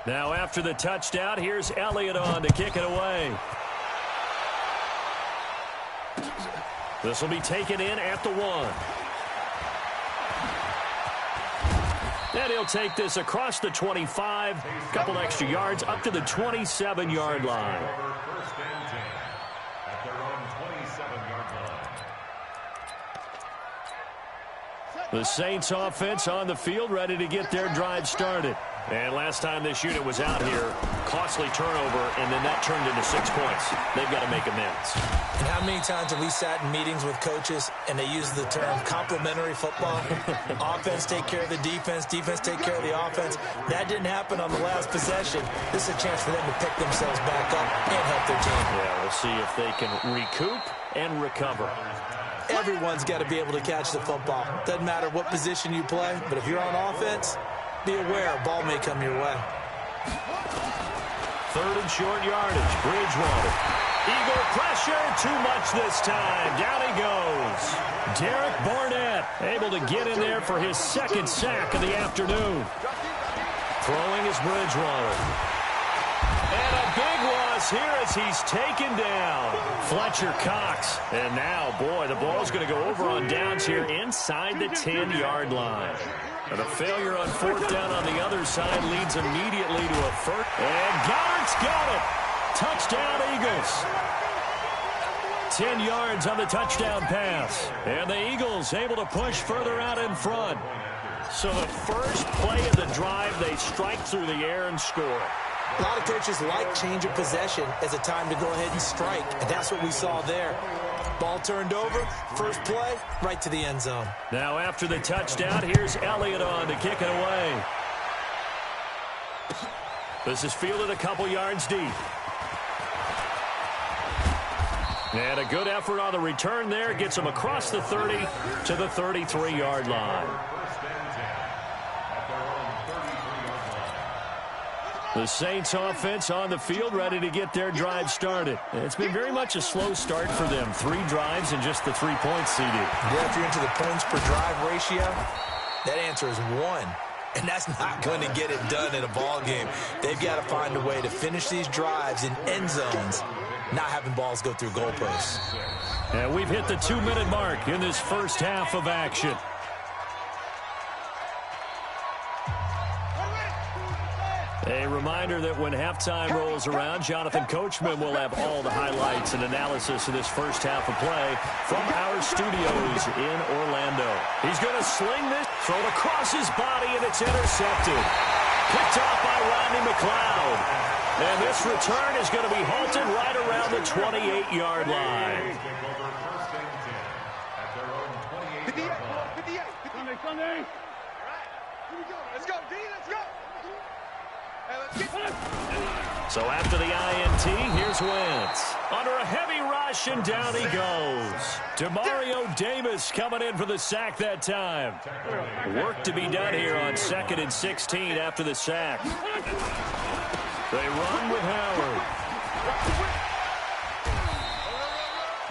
Now after the touchdown, here's Elliott on to kick it away. This will be taken in at the 1. And he'll take this across the 25, a couple extra yards up to the 27-yard line. The Saints offense on the field, ready to get their drive started. And last time this unit was out here, costly turnover, and then that turned into 6 points. They've got to make amends. And how many times have we sat in meetings with coaches and they use the term complementary football? Offense take care of the defense, defense take care of the offense. That didn't happen on the last possession. This is a chance for them to pick themselves back up and help their team. Yeah, we'll see if they can recoup and recover. Everyone's got to be able to catch the football. Doesn't matter what position you play, but if you're on offense, be aware a ball may come your way. 3rd and short yardage. Bridgewater. Eagle pressure. Too much this time. Down he goes. Derek Barnett able to get in there for his 2nd sack of the afternoon. Throwing is Bridgewater. And a big loss here as he's taken down. Fletcher Cox. And now, boy, the ball's going to go over on downs here inside the 10-yard line. And a failure on 4th down on the other side leads immediately to a first. And Goddard's got it. Touchdown, Eagles. 10 yards on the touchdown pass. And the Eagles able to push further out in front. So the first play of the drive, they strike through the air and score. A lot of coaches like change of possession as a time to go ahead and strike, and that's what we saw there. Ball turned over, first play, right to the end zone. Now after the touchdown, here's Elliott on to kick it away. This is fielded a couple yards deep. And a good effort on the return there. Gets him across the 30 to the 33-yard line. The Saints offense on the field ready to get their drive started. It's been very much a slow start for them. 3 drives and just the 3 points, CD. Yeah, if you're into the points per drive ratio, that answer is 1. And that's not going to get it done in a ball game. They've got to find a way to finish these drives in end zones, not having balls go through goalposts. And we've hit the 2-minute mark in this first half of action. A reminder that when halftime rolls around, Jonathan Coachman will have all the highlights and analysis of this first half of play from our studios in Orlando. He's going to sling this, throw it across his body, and it's intercepted. Picked off by Rodney McLeod. And this return is going to be halted right around the 28-yard line. Sunday. Here we go. Let's go, D. Let's go. So after the INT, here's Wentz. Under a heavy rush, and down he goes. Demario Davis coming in for the sack that time. Work to be done here on 2nd and 16 after the sack. They run with Howard.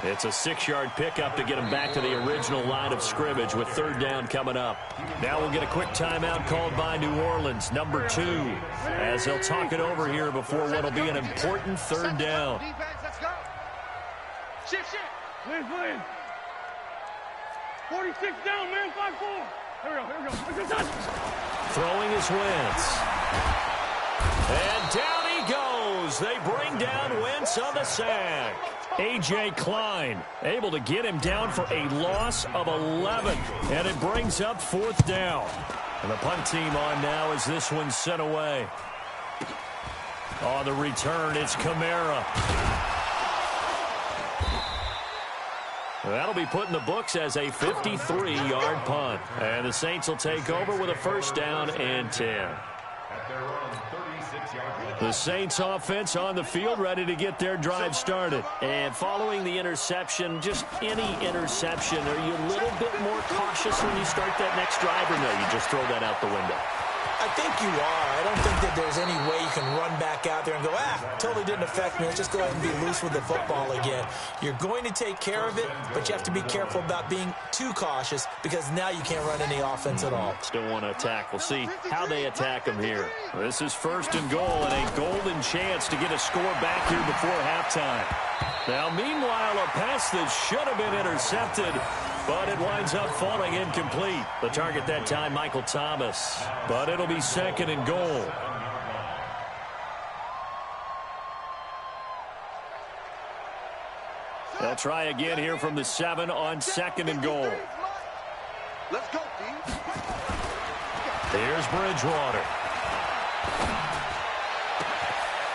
It's a 6-yard pickup to get him back to the original line of scrimmage with 3rd down coming up. Now we'll get a quick timeout called by New Orleans, number 2, as they'll talk it over here before what will be an important 3rd down. Let's go. Shift. Please. 46 down, man. 5-4. Here we go. Throwing is Wentz. And down he goes. They bring down Wentz on the sack. A.J. Klein able to get him down for a loss of 11. And it brings up 4th down. And the punt team on now as this one's sent away. On the return, it's Kamara. That'll be put in the books as a 53-yard punt. And the Saints will take over with a 1st down and 10. The Saints offense on the field ready to get their drive started. And following the interception, just any interception, are you a little bit more cautious when you start that next drive, or no, you just throw that out the window? I think you are. I don't think that there's any way you can run back out there and go, totally didn't affect me. Let's just go ahead and be loose with the football again. You're going to take care of it, but you have to be careful about being too cautious because now you can't run any offense at all. Still want to attack. We'll see how they attack them here. This is 1st and goal and a golden chance to get a score back here before halftime. Now, meanwhile, a pass that should have been intercepted, but it winds up falling incomplete. The target that time, Michael Thomas. But it'll be 2nd and goal. They'll try again here from the 7 on 2nd and goal. Let's go, D. Here's Bridgewater.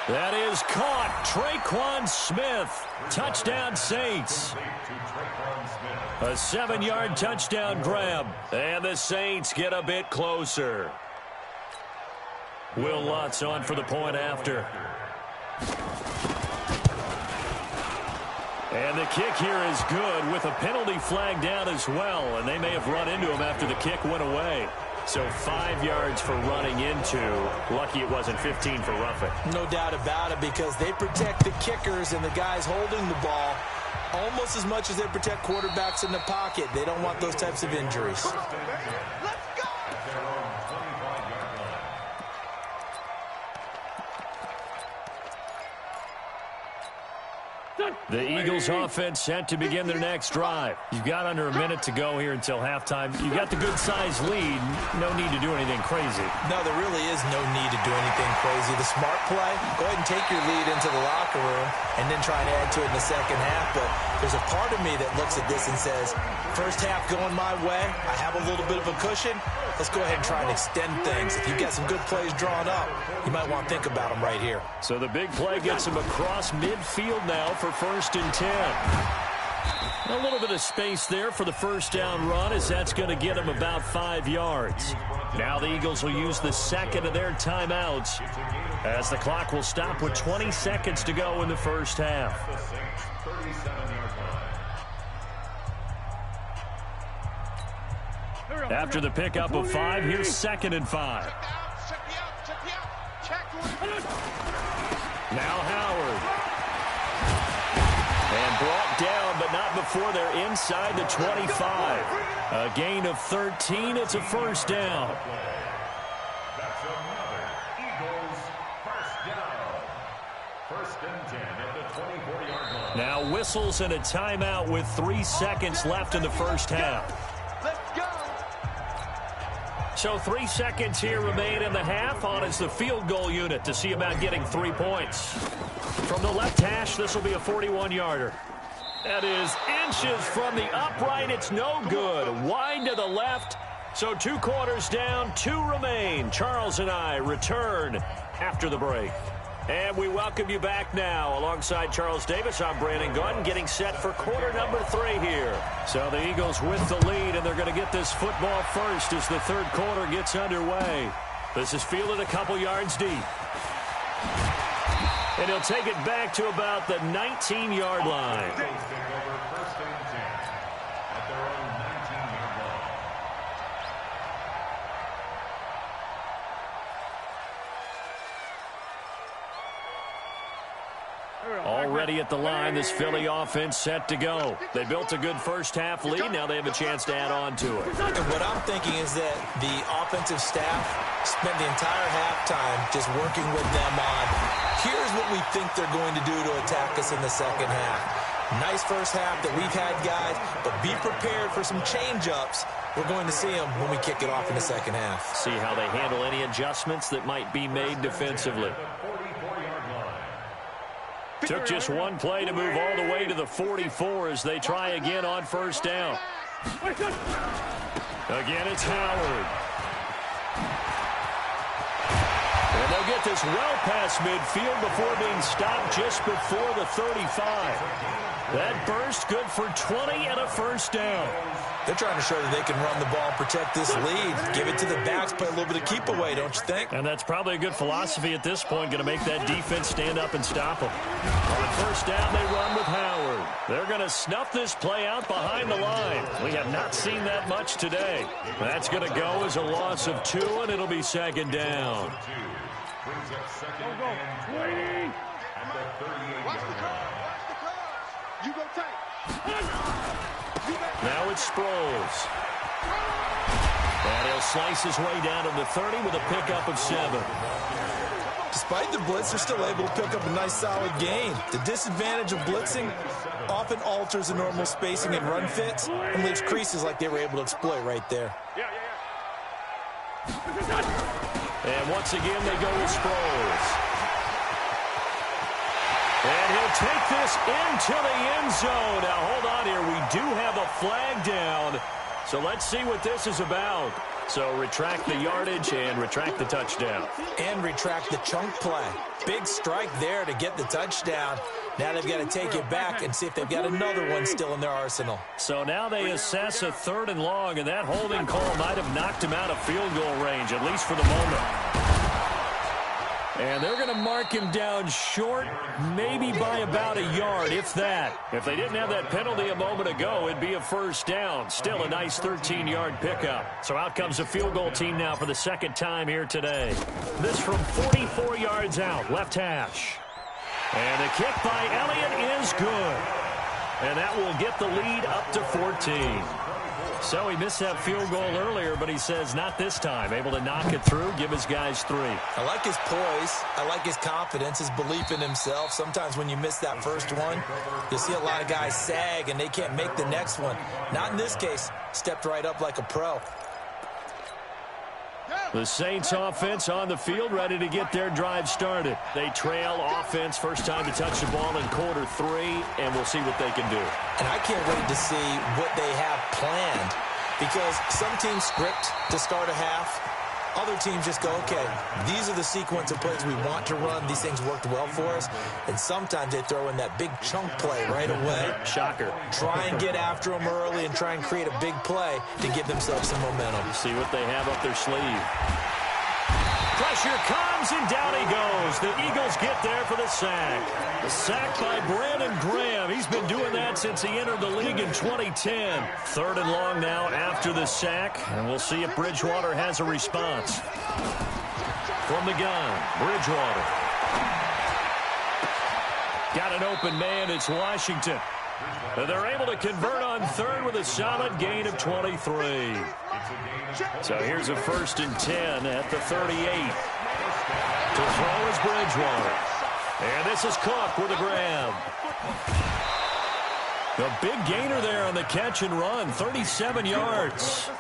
That is caught. Traquan Smith. Touchdown, Saints. A 7-yard touchdown grab. And the Saints get a bit closer. Will Lutz on for the point after. And the kick here is good with a penalty flag down as well. And they may have run into him after the kick went away. So 5 yards for running into. Lucky it wasn't 15 for roughing. No doubt about it, because they protect the kickers and the guys holding the ball almost as much as they protect quarterbacks in the pocket. They don't want those types of injuries. The Eagles offense set to begin their next drive. You've got under a minute to go here until halftime. You've got the good-sized lead. No need to do anything crazy. No, there really is no need to do anything crazy. The smart play, go ahead and take your lead into the locker room and then try and add to it in the second half. But there's a part of me that looks at this and says, first half going my way, I have a little bit of a cushion. Let's go ahead and try and extend things. If you've got some good plays drawn up, you might want to think about them right here. So the big play gets him across midfield now for 1st and 10. A little bit of space there for the first down run, as that's going to get him about 5 yards. Now the Eagles will use the 2nd of their timeouts as the clock will stop with 20 seconds to go in the first half. After the pickup of 5, here's 2nd and 5. Now Howard. And brought down, but not before they're inside the 25. A gain of 13. It's a first down. That's another Eagles first down. 1st and 10 at the 24-yard line. Now whistles and a timeout with 3 seconds left in the first half. So 3 seconds here remain in the half. On is the field goal unit to see about getting 3 points. From the left hash, this will be a 41-yarder. That is inches from the upright. It's no good. Wide to the left. So 2 quarters down, 2 remain. Charles and I return after the break. And we welcome you back now. Alongside Charles Davis, I'm Brandon Gordon, getting set for quarter number 3 here. So the Eagles with the lead, and they're going to get this football first as the 3rd quarter gets underway. This is fielded a couple yards deep. And he'll take it back to about the 19-yard line. Already at the line, this Philly offense set to go. They built a good first half lead. Now they have a chance to add on to it. And what I'm thinking is that the offensive staff spent the entire halftime just working with them on, here's what we think they're going to do to attack us in the second half. Nice first half that we've had, guys, but be prepared for some change-ups. We're going to see them when we kick it off in the second half. See how they handle any adjustments that might be made defensively. Took just one play to move all the way to the 44 as they try again on first down. Again, it's Howard. And they'll get this well past midfield before being stopped just before the 35. That burst good for 20 and a first down. They're trying to show that they can run the ball and protect this lead. Give it to the backs, play a little bit of keep away, don't you think? And that's probably a good philosophy at this point, going to make that defense stand up and stop them. On first down, they run with Howard. They're going to snuff this play out behind the line. We have not seen that much today. That's going to go as a loss of 2, and it'll be second down. Brings up second and 20 at the 38-yard line. You go tight. Now it's Sproles. And he'll slice his way down to the 30 with a pickup of 7. Despite the blitz, they're still able to pick up a nice, solid gain. The disadvantage of blitzing often alters the normal spacing and run fits and leaves creases like they were able to exploit right there. And once again, they go with Sproles. And he'll take this into the end zone. Now, hold on here. We do have a flag down. So let's see what this is about. So retract the yardage and retract the touchdown. And retract the chunk play. Big strike there to get the touchdown. Now they've got to take it back and see if they've got another one still in their arsenal. So now they assess a 3rd and long, and that holding call might have knocked him out of field goal range, at least for the moment. And they're going to mark him down short, maybe by about a yard, if that. If they didn't have that penalty a moment ago, it'd be a 1st down. Still a nice 13-yard pickup. So out comes a field goal team now for the 2nd time here today. This from 44 yards out, left hash. And the kick by Elliott is good. And that will get the lead up to 14. So he missed that field goal earlier, but he says not this time. Able to knock it through, give his guys 3. I like his poise. I like his confidence, his belief in himself. Sometimes when you miss that first one, you'll see a lot of guys sag and they can't make the next one. Not in this case. Stepped right up like a pro. The Saints offense on the field, ready to get their drive started. They trail offense, first time to touch the ball in quarter 3, and we'll see what they can do. And I can't wait to see what they have planned, because some teams script to start a half. Other teams just go, okay, these are the sequence of plays we want to run. These things worked well for us. And sometimes they throw in that big chunk play right away. Shocker. Try and get after them early and try and create a big play to give themselves some momentum. See what they have up their sleeve. Pressure comes, and down he goes. The Eagles get there for the sack. The sack by Brandon Graham. He's been doing that since he entered the league in 2010. 3rd and long now after the sack, and we'll see if Bridgewater has a response. From the gun, Bridgewater. Got an open man, it's Washington. They're able to convert on 3rd with a solid gain of 23. So here's a 1st and 10 at the 38. To throw is Bridgewater. And this is Cook with a grab. The big gainer there on the catch and run, 37 yards.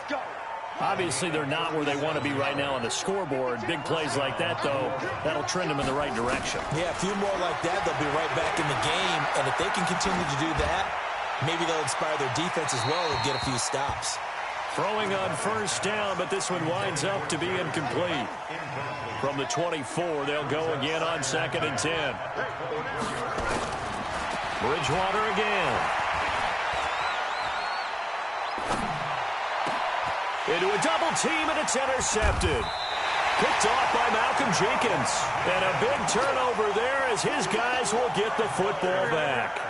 Obviously, they're not where they want to be right now on the scoreboard. Big plays like that, though, that'll trend them in the right direction. Yeah, a few more like that, they'll be right back in the game. And if they can continue to do that, maybe they'll inspire their defense as well and get a few stops. Throwing on 1st down, but this one winds up to be incomplete. From the 24, they'll go again on 2nd and 10. Bridgewater again. Into a double team, and it's intercepted. Picked off by Malcolm Jenkins. And a big turnover there as his guys will get the football back.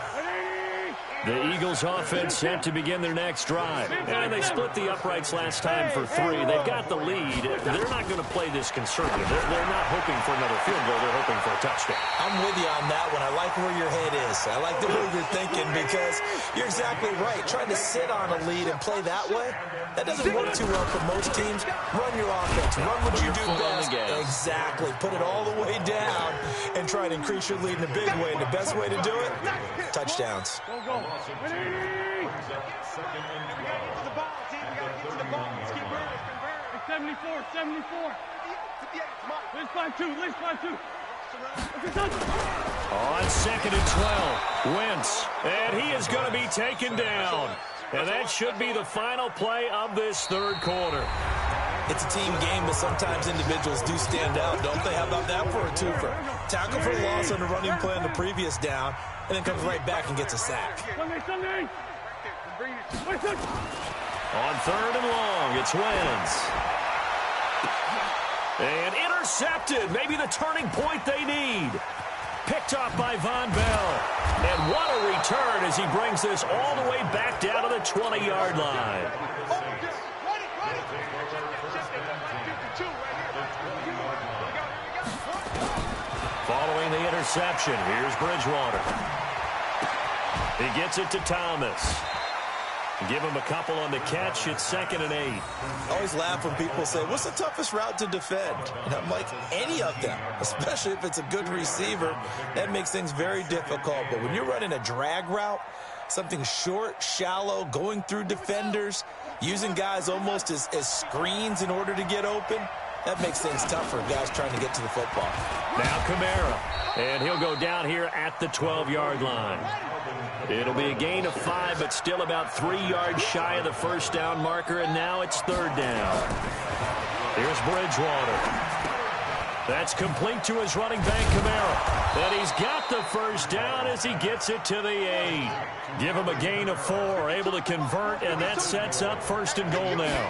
The Eagles offense set to begin their next drive. And they split the uprights last time for 3. They've got the lead. They're not going to play this conservative. They're not hoping for another field goal. They're hoping for a touchdown. I'm with you on that one. I like where your head is. I like the way you're thinking, because you're exactly right. Trying to sit on a lead and play that way, that doesn't work too well for most teams. Run your offense. Run what you do best. Exactly. Put it all the way down and try to increase your lead in a big way. And the best way to do it, touchdowns. Go. Ready? 2nd and 12. Get the ball, team. We gotta get to the ball. Let's keep running. 74. 58, come on. Let's 5-2. Let's 5-2. On 2nd and 12, Wentz. And he is going to be taken down. And that should be the final play of this 3rd quarter. It's a team game, but sometimes individuals do stand out, don't they? How about that for a twofer? Tackle for loss on the running play on the previous down, and then comes right back and gets a sack. On 3rd and long, it's Wentz. And intercepted. Maybe the turning point they need. Picked off by Von Bell. And what a return as he brings this all the way back down to the 20-yard line. Following the interception, here's Bridgewater. He gets it to Thomas. Give him a couple on the catch. It's 2nd and 8. I always laugh when people say, what's the toughest route to defend? And I'm like, any of them, especially if it's a good receiver. That makes things very difficult. But when you're running a drag route, something short, shallow, going through defenders, using guys almost as screens in order to get open, that makes things tough for guys trying to get to the football. Now Kamara, and he'll go down here at the 12-yard line. It'll be a gain of 5, but still about 3 yards shy of the first down marker, and now it's 3rd down. Here's Bridgewater. That's complete to his running back, Kamara. And he's got the first down as he gets it to the 8. Give him a gain of 4, able to convert, and that sets up 1st and goal now.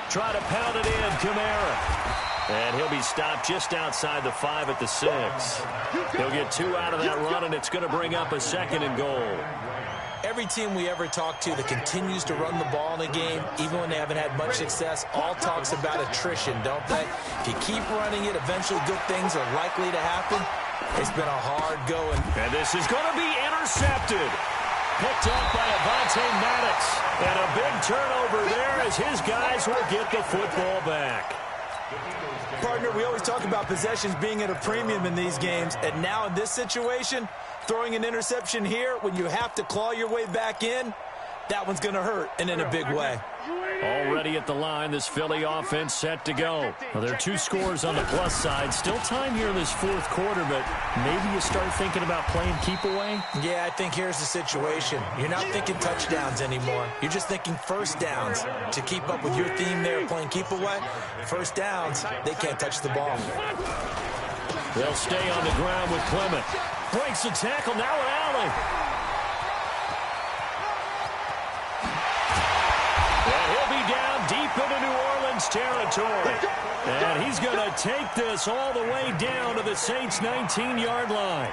Try to pound it in, Kamara. And he'll be stopped just outside the 5 at the 6. He'll get 2 out of that run, and it's going to bring up a 2nd and goal. Every team we ever talk to that continues to run the ball in a game, even when they haven't had much success, all talks about attrition, don't they? If you keep running it, eventually good things are likely to happen. It's been a hard going. And this is going to be intercepted. Picked up by Avonte Maddox. And a big turnover there as his guys will get the football back. Partner, we always talk about possessions being at a premium in these games, and now in this situation, throwing an interception here when you have to claw your way back in, that one's going to hurt, and in a big way. Already at the line, this Philly offense set to go. Well, there are 2 scores on the plus side. Still time here in this 4th quarter, but maybe you start thinking about playing keep away? Yeah, I think here's the situation. You're not thinking touchdowns anymore. You're just thinking first downs. To keep up with your theme there, playing keep away, first downs, they can't touch the ball. They'll stay on the ground with Clement. Breaks the tackle, now an alley. And he'll be down deep into New Orleans territory. And he's going to take this all the way down to the Saints' 19-yard line.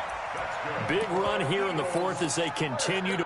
Big run here in the 4th as they continue to...